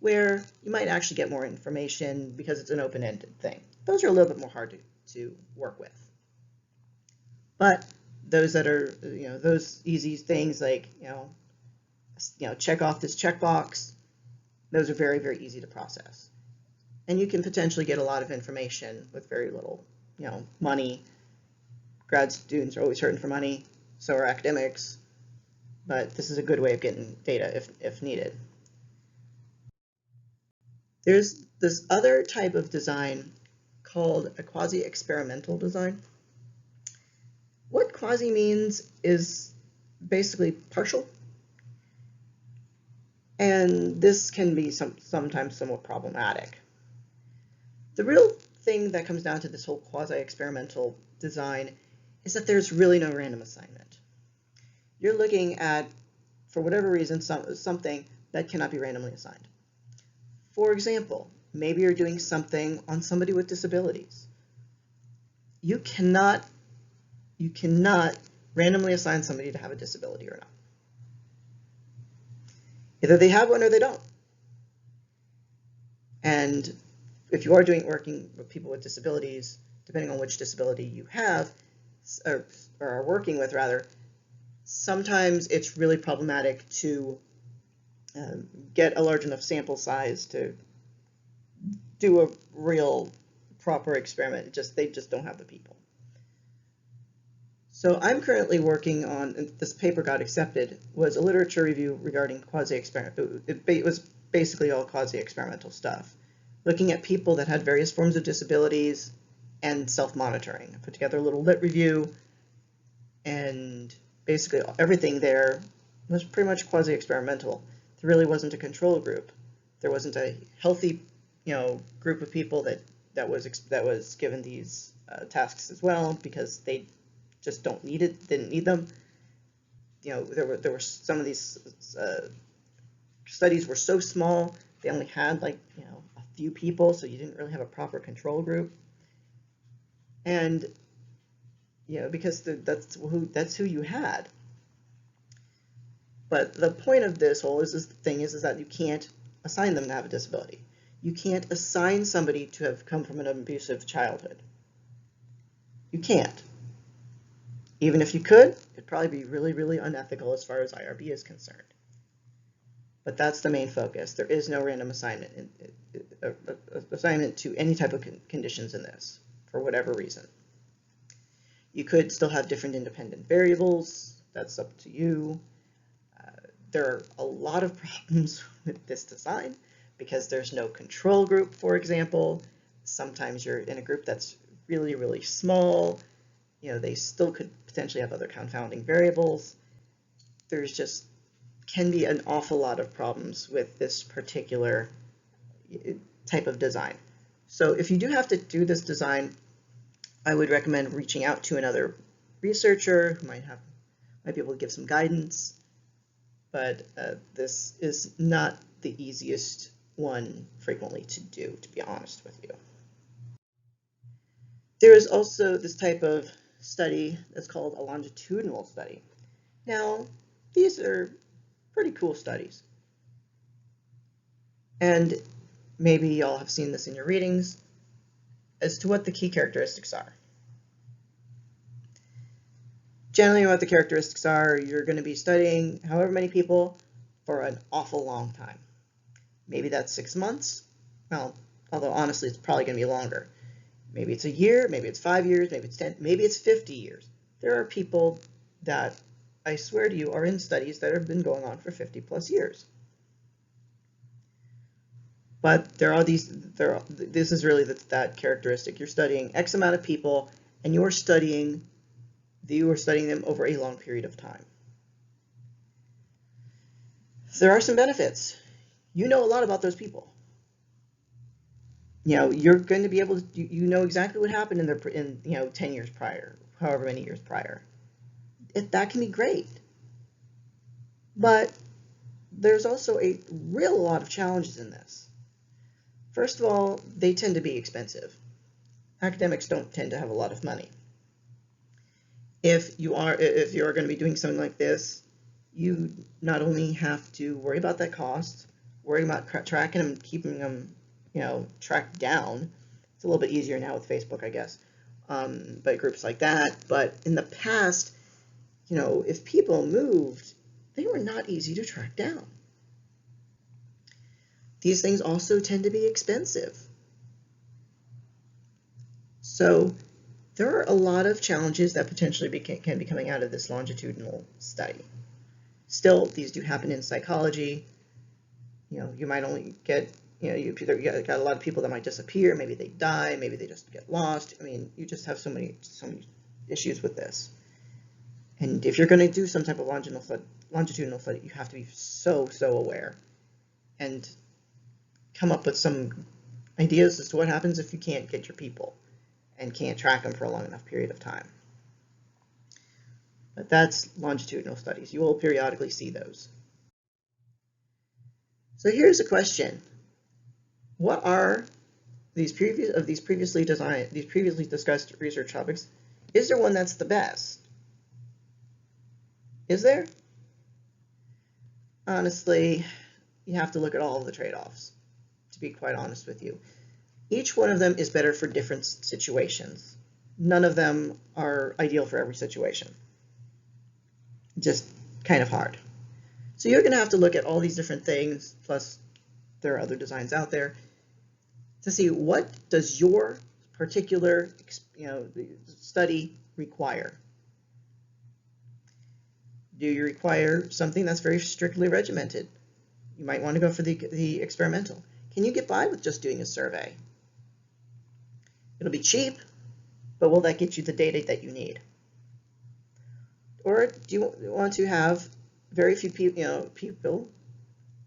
S1: where you might actually get more information because it's an open-ended thing. Those are a little bit more hard to work with. But those that are, those easy things like, check off this checkbox, those are very, very easy to process. And you can potentially get a lot of information with very little, money. Grad students are always hurting for money, so are academics, but this is a good way of getting data if needed. There's this other type of design called a quasi-experimental design. What quasi means is basically partial, and this can be sometimes somewhat problematic. The real thing that comes down to this whole quasi-experimental design is that there's really no random assignment. You're looking at, for whatever reason, something that cannot be randomly assigned. For example, maybe you're doing something on somebody with disabilities. You cannot randomly assign somebody to have a disability or not. Either they have one or they don't. And if you are working with people with disabilities, depending on which disability you have, or are working with rather, sometimes it's really problematic to get a large enough sample size to do a real proper experiment. They just don't have the people. So I'm currently working on, this paper got accepted, was a literature review regarding quasi-experiment. It was basically all quasi-experimental stuff, looking at people that had various forms of disabilities and self-monitoring. I put together a little lit review, and basically everything there was pretty much quasi-experimental. There really wasn't a control group. There wasn't a healthy, group of people that was given these tasks as well, because they just didn't need them. There were some of these studies were so small, they only had a few people, so you didn't really have a proper control group. And because that's who you had. But the point of this whole is that you can't assign them to have a disability. You can't assign somebody to have come from an abusive childhood. You can't. Even if you could, it'd probably be really, really unethical as far as IRB is concerned. But that's the main focus. There is no random assignment to any type of conditions in this, for whatever reason. You could still have different independent variables. That's up to you. There are a lot of problems with this design because there's no control group, for example. Sometimes you're in a group that's really, really small. They still could potentially have other confounding variables. There's just can be an awful lot of problems with this particular type of design. So if you do have to do this design, I would recommend reaching out to another researcher who might be able to give some guidance. But this is not the easiest one frequently to do, to be honest with you. There is also this type of study that's called a longitudinal study. Now, these are pretty cool studies. And maybe y'all have seen this in your readings as to what the key characteristics are. Generally, what the characteristics are, you're going to be studying however many people for an awful long time. Maybe that's 6 months. Well, although honestly, it's probably going to be longer. Maybe it's a year, maybe it's 5 years, maybe it's 10, maybe it's 50 years. There are people that, I swear to you, are in studies that have been going on for 50 plus years. But this is really that characteristic. You're studying X amount of people, and you are studying them over a long period of time. There are some benefits. You know a lot about those people. You're going to be able to, you know exactly what happened in 10 years prior, however many years prior. That can be great. But there's also a real lot of challenges in this. First of all, they tend to be expensive. Academics don't tend to have a lot of money. If you are going to be doing something like this, you not only have to worry about that cost, worried about tracking them, keeping them, tracked down. It's a little bit easier now with Facebook, I guess, but groups like that. But in the past, if people moved, they were not easy to track down. These things also tend to be expensive. So there are a lot of challenges that potentially can be coming out of this longitudinal study. Still, these do happen in psychology. You might only get, you got a lot of people that might disappear. Maybe they die. Maybe they just get lost. I mean, you just have so many issues with this. And if you're going to do some type of longitudinal study, you have to be so aware and come up with some ideas as to what happens if you can't get your people and can't track them for a long enough period of time. But that's longitudinal studies. You will periodically see those. So here's a question. What are these previously discussed research topics? Is there one that's the best? Is there? Honestly, you have to look at all of the trade-offs, to be quite honest with you. Each one of them is better for different situations. None of them are ideal for every situation. Just kind of hard. So you're going to have to look at all these different things, plus there are other designs out there, to see what does your particular study require. Do you require something that's very strictly regimented? You might want to go for the experimental. Can you get by with just doing a survey? It'll be cheap, but will that get you the data that you need? Or do you want to have very few people,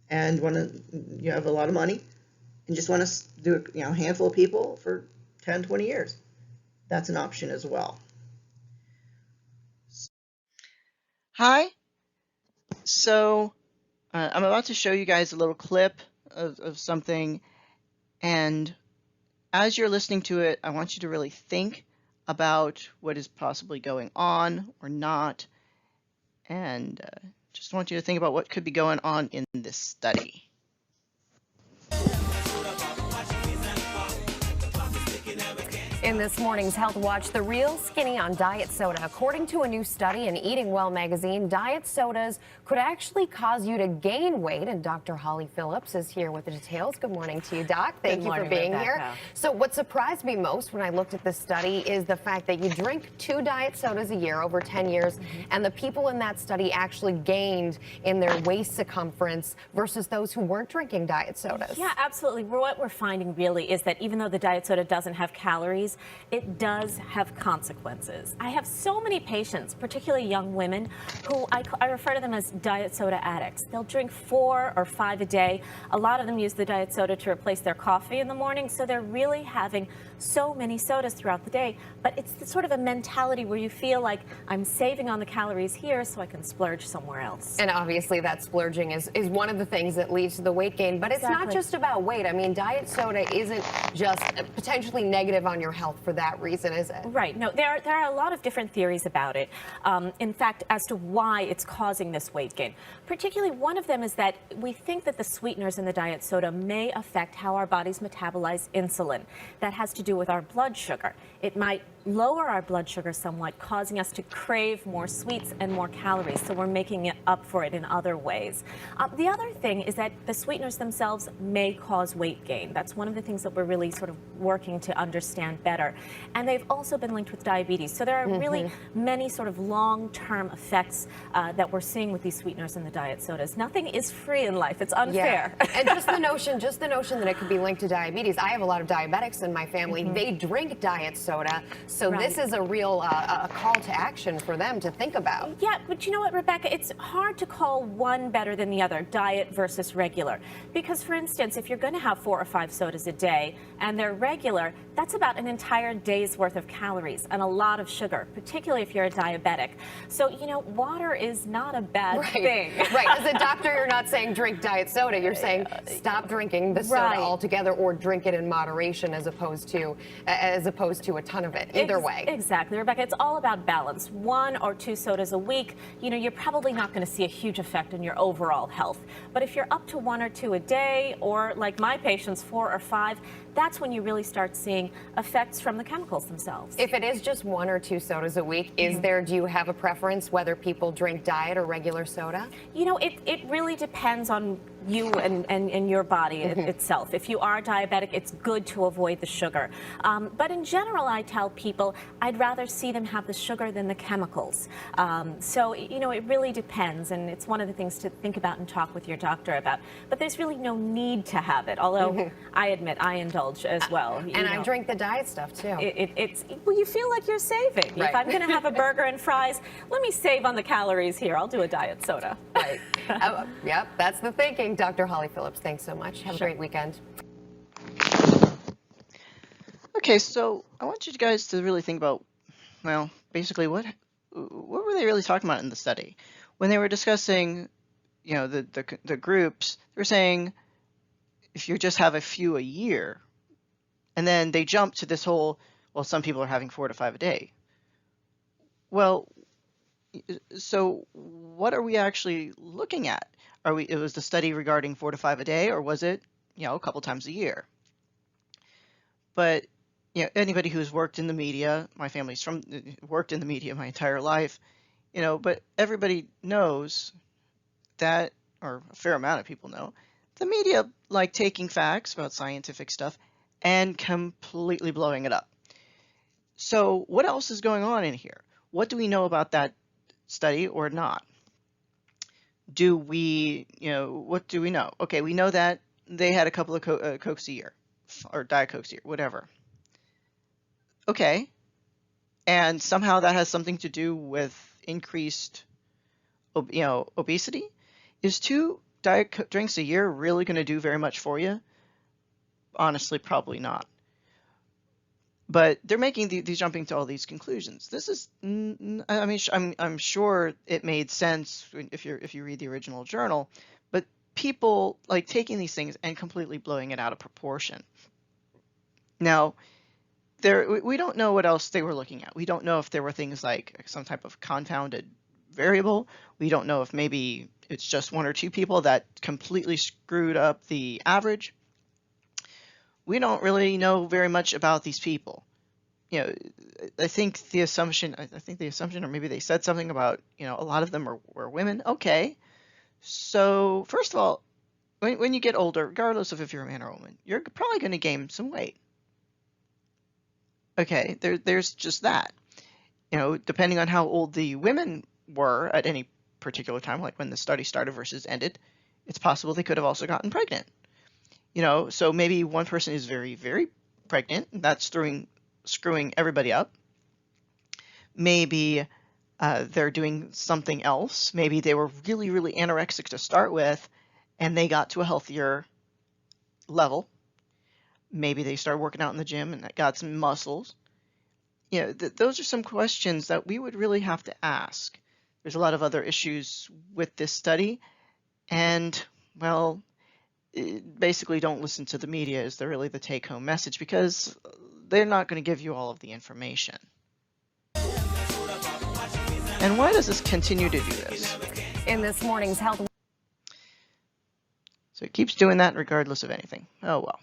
S1: and you have a lot of money, and just want to do a handful of people for 10, 20 years? That's an option as well. Hi. So I'm about to show you guys a little clip of something, and as you're listening to it, I want you to really think about what is possibly going on or not, and just want you to think about what could be going on in this study.
S2: In this morning's Health Watch, the real skinny on diet soda. According to a new study in Eating Well magazine, diet sodas could actually cause you to gain weight. And Dr. Holly Phillips is here with the details. Good morning to you, Doc. Thank you for being here. So what surprised me most when I looked at this study is the fact that you drink 2 diet sodas a year over 10 years, and the people in that study actually gained in their waist circumference versus those who weren't drinking diet sodas.
S3: Yeah, absolutely. What we're finding really is that even though the diet soda doesn't have calories, it does have consequences. I have so many patients, particularly young women, who I refer to them as diet soda addicts. They'll drink 4 or 5 a day. A lot of them use the diet soda to replace their coffee in the morning, so they're really having so many sodas throughout the day. But it's sort of a mentality where you feel like I'm saving on the calories here so I can splurge somewhere else.
S2: And obviously that splurging is one of the things that leads to the weight gain. But it's not just about weight. I mean, diet soda isn't just potentially negative on your health for that reason, is it?
S3: Right. No, there are a lot of different theories about it. In fact, as to why it's causing this weight gain. Particularly one of them is that we think that the sweeteners in the diet soda may affect how our bodies metabolize insulin. That has to do with our blood sugar. It might lower our blood sugar somewhat, causing us to crave more sweets and more calories, so we're making it up for it in other ways. The other thing is that the sweeteners themselves may cause weight gain. That's one of the things that we're really sort of working to understand better. And they've also been linked with diabetes. So there are really many sort of long-term effects that we're seeing with these sweeteners in the diet sodas. Nothing is free in life. It's unfair.
S2: Yeah. And just the notion that it could be linked to diabetes. I have a lot of diabetics in my family. They drink diet soda. So this is a real call to action for them to think about.
S3: Yeah, but you know what, Rebecca? It's hard to call one better than the other, diet versus regular. Because, for instance, if you're going to have 4 or 5 sodas a day and they're regular, that's about an entire day's worth of calories and a lot of sugar, particularly if you're a diabetic. So, you know, water is not a bad thing.
S2: Right. As a doctor, you're not saying drink diet soda. You're saying stop drinking the soda altogether, or drink it in moderation as opposed to a ton of it. Either way.
S3: Exactly, Rebecca. It's all about balance. 1 or 2 sodas a week, you know, you're probably not going to see a huge effect on your overall health. But if you're up to 1 or 2 a day, or like my patients, 4 or 5, that's when you really start seeing effects from the chemicals themselves.
S2: If it is just 1 or 2 sodas a week, do you have a preference whether people drink diet or regular soda?
S3: You know, it really depends on you and your body itself. If you are diabetic, it's good to avoid the sugar. But in general, I tell people I'd rather see them have the sugar than the chemicals. So, you know, it really depends, and it's one of the things to think about and talk with your doctor about. But there's really no need to have it, although I admit I indulge as well.
S2: And I drink the diet stuff, too.
S3: Well, you feel like you're saving.
S2: Right.
S3: If I'm going to have a burger and fries, let me save on the calories here. I'll do a diet soda.
S2: Right. Yep, that's the thinking. Dr. Holly Phillips, thanks so much. Have a great weekend.
S4: Okay, so I want you guys to really think about, well, basically what were they really talking about in the study? When they were discussing, you know, the groups, they were saying if you just have a few a year, and then they jumped to this whole, well, some people are having 4 to 5 a day. Well, so what are we actually looking at? It was the study regarding 4 to 5 a day, or was it, you know, a couple times a year? But, you know, anybody who's worked in the media, my family's worked in the media my entire life, you know, but everybody knows that, or a fair amount of people know, the media like taking facts about scientific stuff and completely blowing it up. So what else is going on in here? What do we know about that study or not? Do we, you know, what do we know? Okay, we know that they had a couple of Cokes a year, or Diet Cokes a year, whatever. Okay, and somehow that has something to do with increased, you know, obesity? Is 2 Diet drinks a year really going to do very much for you? Honestly, probably not. But they're making these jumping to all these conclusions. This is, I mean, I'm sure it made sense if you read the original journal, but people like taking these things and completely blowing it out of proportion. Now, we don't know what else they were looking at. We don't know if there were things like some type of confounded variable. We don't know if maybe it's just 1 or 2 people that completely screwed up the average. We don't really know very much about these people. You know, I think the assumption, or maybe they said something about, you know, a lot of them were women. Okay. So first of all, when you get older, regardless of if you're a man or a woman, you're probably going to gain some weight. Okay, there's just that. You know, depending on how old the women were at any particular time, like when the study started versus ended, it's possible they could have also gotten pregnant. You know, so maybe one person is very, very pregnant, and that's screwing everybody up. Maybe they're doing something else. Maybe they were really, really anorexic to start with, and they got to a healthier level. Maybe they started working out in the gym and got some muscles. You know, those are some questions that we would really have to ask. There's a lot of other issues with this study, and, well, basically don't listen to the media is really the take-home message, because they're not going to give you all of the information. And why does this continue to do this?
S2: In this morning's health.
S4: So it keeps doing that regardless of anything. Oh well.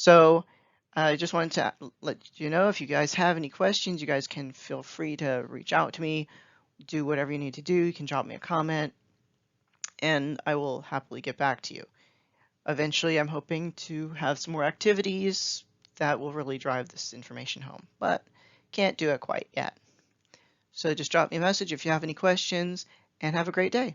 S4: So I just wanted to let you know, if you guys have any questions, you guys can feel free to reach out to me, do whatever you need to do. You can drop me a comment, and I will happily get back to you. Eventually, I'm hoping to have some more activities that will really drive this information home, but can't do it quite yet. So just drop me a message if you have any questions, and have a great day.